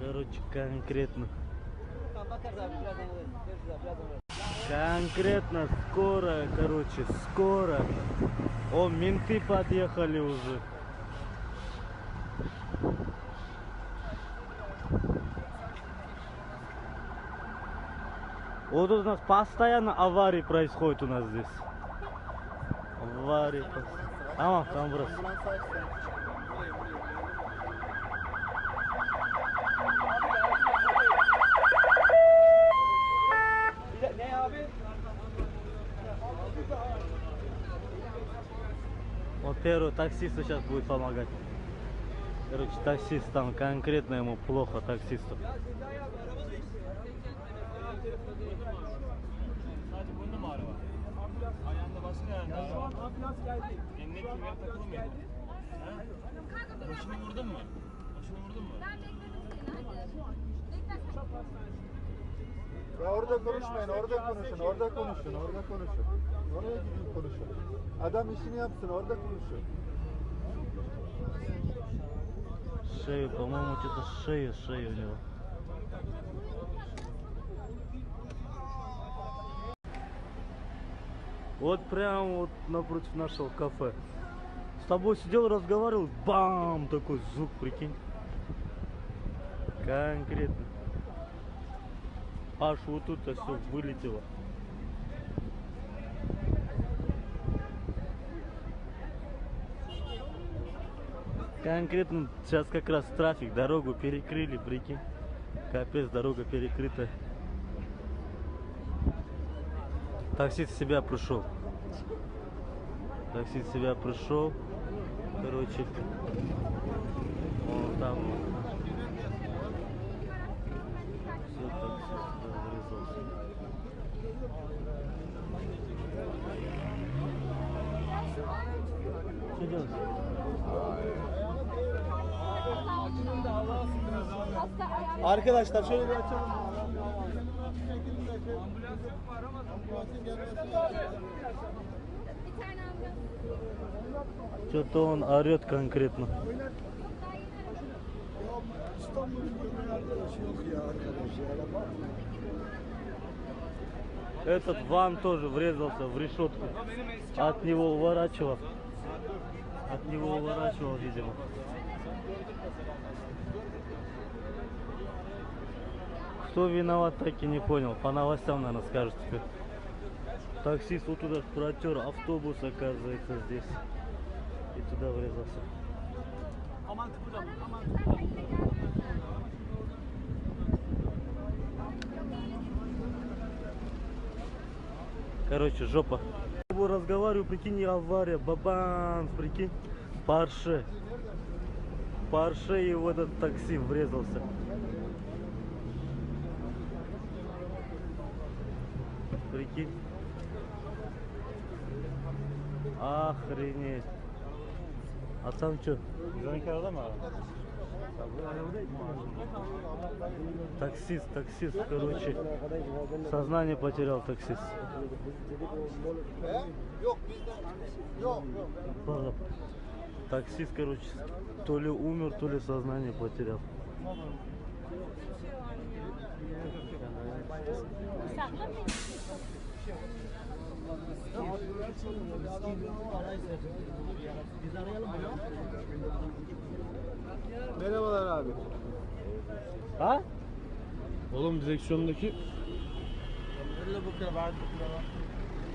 Короче, конкретно. Конкретно скоро, короче, скоро. О, менты подъехали уже. Вот у нас постоянно аварии происходят у нас здесь. Аварии. Tamam, tamam burası. Ne abi? Вот первый таксисту сейчас будет помогать. Короче, таксист там конкретно ему плохо, таксисту. Sadece bunda mı ağrı var? Ayağında başka yerler var. Ambulans geldi. Emniyet kemeri takılı mıydı? He? Başını vurdun mu? Başını vurdun mu? Ben bekledim seni, hadi. Bekle. Ya orada konuşmayın, orada konuşun, orada konuşun, orada konuşun. Oraya gidin konuşun. Adam işini yapsın, orada konuşun. Шею, по-моему, что-то шею у него. Вот прямо вот напротив нашего кафе. С тобой сидел, разговаривал, бам! Такой звук, прикинь. Конкретно. Аж вот тут-то все вылетело. Конкретно сейчас как раз трафик, дорогу перекрыли, прикинь. Капец, дорога перекрыта. Таксист в себя пришел. Таксист в себя пришел. Короче, он там. Все, таксист врезался. Что делать? Arkadaşlar şöyle bir açalım. Bir tane ambulans. Что-то он орет конкретно. Этот ван тоже врезался в решетку. От него уворачивал. От него уворачивал, видимо. Кто виноват, так и не понял. По новостям, наверное, скажут теперь. Таксист вот туда протер, автобус, оказывается, здесь. И туда врезался. Короче, жопа. Я разговариваю, прикинь, авария, бабан, прикинь. Порше. Порше, и в этот такси врезался. Прикинь. Охренеть. А там что? Таксист, короче. Сознание потерял таксист. Yok bizden. Yok. Таксист, короче, то ли умер, то ли сознание потерял. Merhabalar abi. Ha? Oğlum direksiyondaki